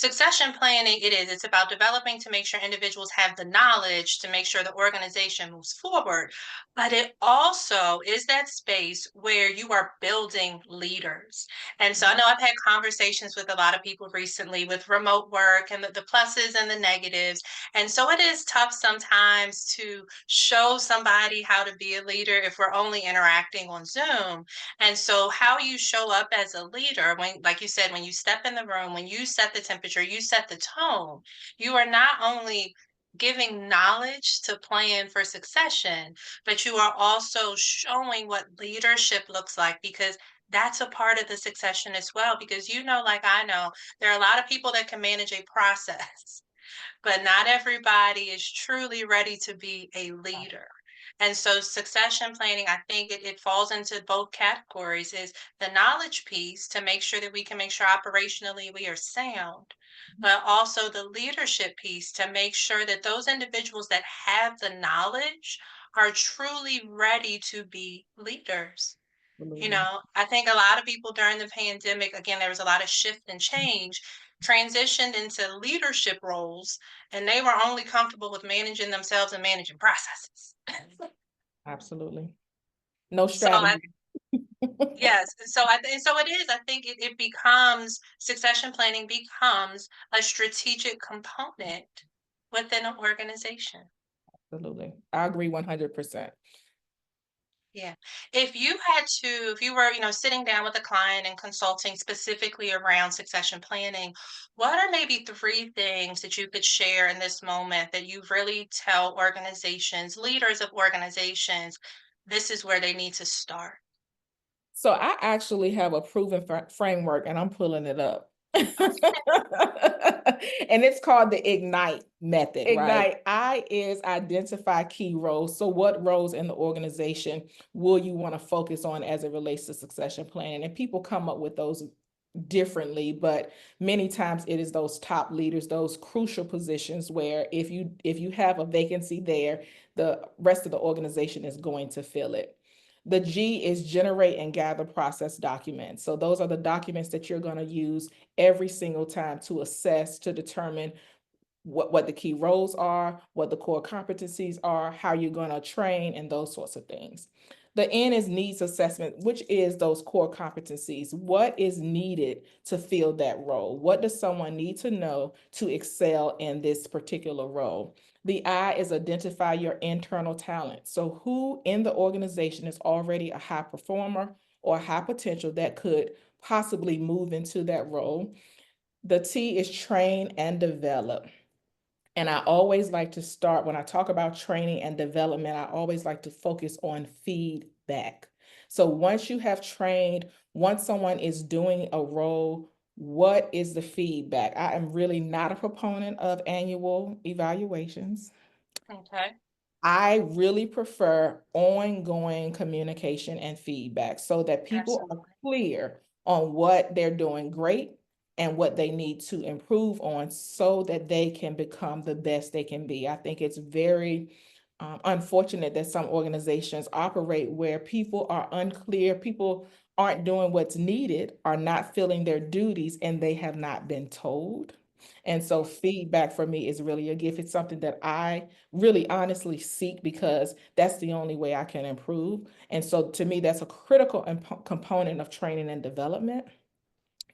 succession planning, it's about developing to make sure individuals have the knowledge to make sure the organization moves forward. But it also is that space where you are building leaders. And so I know I've had conversations with a lot of people recently with remote work and the pluses and the negatives. And so it is tough sometimes to show somebody how to be a leader if we're only interacting on Zoom. And so how you show up as a leader, when, like you said, when you step in the room, when you set the temperature, you set the tone, you are not only giving knowledge to plan for succession, but you are also showing what leadership looks like, because that's a part of the succession as well. Because like I know, there are a lot of people that can manage a process, but not everybody is truly ready to be a leader. And so succession planning, I think it falls into both categories, is the knowledge piece to make sure that we can make sure operationally we are sound, but also the leadership piece to make sure that those individuals that have the knowledge are truly ready to be leaders. Absolutely. I think a lot of people during the pandemic, again, there was a lot of shift and change, transitioned into leadership roles, and they were only comfortable with managing themselves and managing processes. Absolutely. No So I, strategy. yes, so it is. I think it becomes succession planning becomes a strategic component within an organization. Absolutely. I agree 100%. Yeah. If you were, sitting down with a client and consulting specifically around succession planning, what are maybe three things that you could share in this moment that you really tell organizations, leaders of organizations, this is where they need to start? So I actually have a proven framework and I'm pulling it up. And it's called the Ignite method, right? Ignite, I is identify key roles. So what roles in the organization will you want to focus on as it relates to succession planning? And people come up with those differently, but many times it is those top leaders, those crucial positions where if you have a vacancy there, the rest of the organization is going to fill it. The G is generate and gather process documents. So those are the documents that you're going to use every single time to assess, to determine what the key roles are, what the core competencies are, how you're going to train, and those sorts of things. The N is needs assessment, which is those core competencies. What is needed to fill that role? What does someone need to know to excel in this particular role? The I is identify your internal talent. So who in the organization is already a high performer or high potential that could possibly move into that role? The T is train and develop. And I always like to start when I talk about training and development, I always like to focus on feedback. So once you have trained, once someone is doing a role, what is the feedback? I am really not a proponent of annual evaluations. Okay. I really prefer ongoing communication and feedback so that people are Absolutely. clear on what they're doing great and what they need to improve on so that they can become the best they can be. I think it's very unfortunate that some organizations operate where people are unclear, people aren't doing what's needed, are not filling their duties, and they have not been told. And so feedback for me is really a gift. It's something that I really honestly seek because that's the only way I can improve. And so to me, that's a critical component of training and development.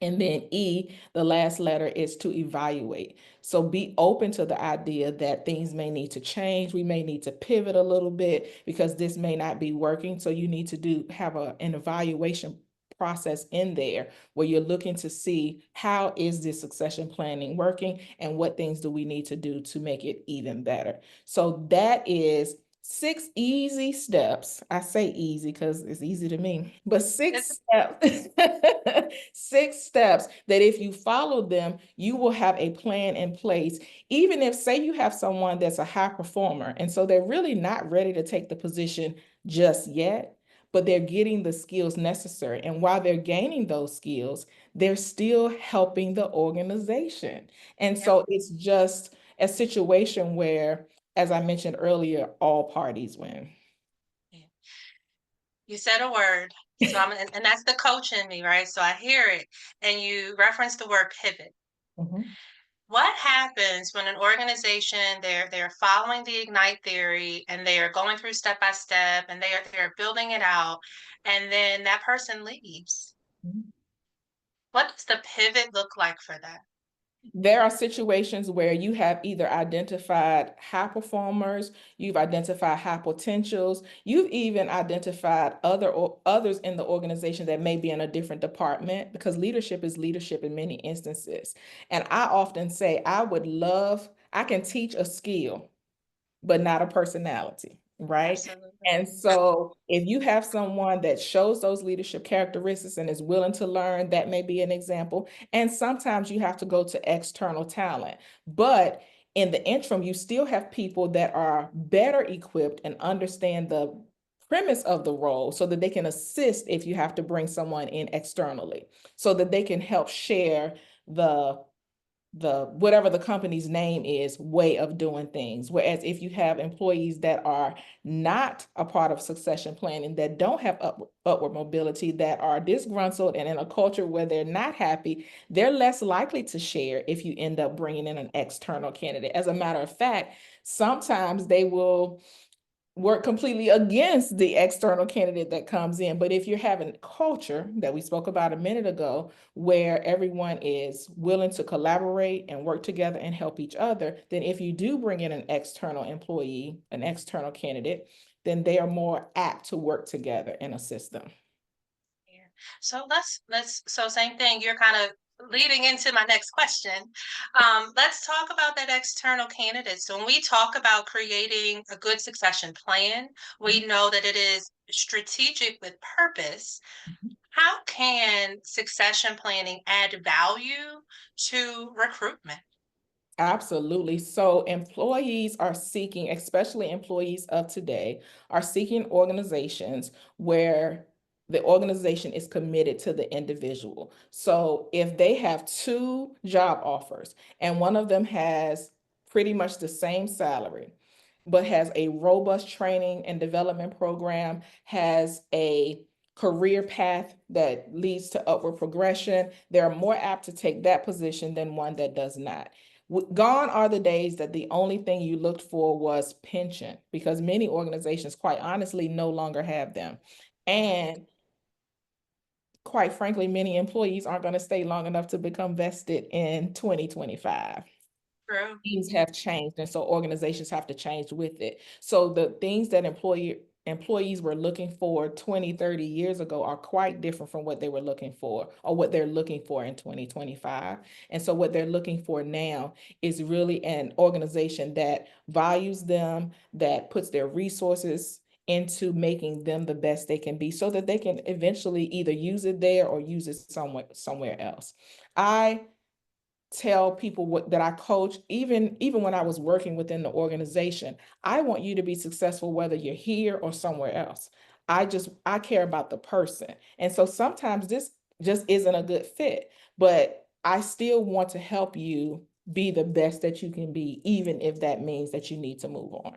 And then E, the last letter is to evaluate. So be open to the idea that things may need to change. We may need to pivot a little bit because this may not be working. So you need to have an evaluation process in there where you're looking to see how is this succession planning working and what things do we need to do to make it even better. So that is 6 easy steps. I say easy because it's easy to me, but It's 6 steps, 6 steps that if you follow them, you will have a plan in place. Even if, say, you have someone that's a high performer, and so they're really not ready to take the position just yet, but they're getting the skills necessary. And while they're gaining those skills, they're still helping the organization. And Yep. so it's just a situation where, as I mentioned earlier, all parties win. Yeah. You said a word. So and that's the coach in me, right? So I hear it. And you reference the word pivot. Mhm. What happens when an organization they're following the Ignite theory and they are going through step by step and they're building it out and then that person leaves? What does the pivot look like for that? There are situations where you have either identified high performers, you've identified high potentials, you've even identified others in the organization that may be in a different department, because leadership is leadership in many instances. And I often say, I can teach a skill, but not a personality, right? Absolutely. And so if you have someone that shows those leadership characteristics and is willing to learn, that may be an example. And sometimes you have to go to external talent. But in the interim, you still have people that are better equipped and understand the premise of the role so that they can assist if you have to bring someone in externally, so that they can help share the whatever the company's name is, way of doing things. Whereas if you have employees that are not a part of succession planning, that don't have upward mobility, that are disgruntled and in a culture where they're not happy, they're less likely to share if you end up bringing in an external candidate. As a matter of fact, sometimes they will work completely against the external candidate that comes in. But if you're having culture that we spoke about a minute ago, where everyone is willing to collaborate and work together and help each other, then if you do bring in an external employee, an external candidate, then they are more apt to work together in a system. Yeah. So let's so same thing. You're kind of leading into my next question. Let's talk about that external candidate. So when we talk about creating a good succession plan, we know that it is strategic with purpose. How can succession planning add value to recruitment? Absolutely. So employees are seeking, especially employees of today, are seeking organizations where the organization is committed to the individual. So if they have two job offers and one of them has pretty much the same salary, but has a robust training and development program, has a career path that leads to upward progression, they're more apt to take that position than one that does not. Gone are the days that the only thing you looked for was pension, because many organizations, quite honestly, no longer have them. Mhm. And quite frankly, many employees aren't going to stay long enough to become vested in 2025. True. Things have changed, and so organizations have to change with it. So the things that employees were looking for 20, 30 years ago are quite different from what they were looking for, or what they're looking for in 2025. And so what they're looking for now is really an organization that values them, that puts their resources into making them the best they can be, so that they can eventually either use it there or use it somewhere else. I tell people that I coach, even when I was working within the organization, I want you to be successful whether you're here or somewhere else. I care about the person. And so sometimes this just isn't a good fit, but I still want to help you be the best that you can be, even if that means that you need to move on.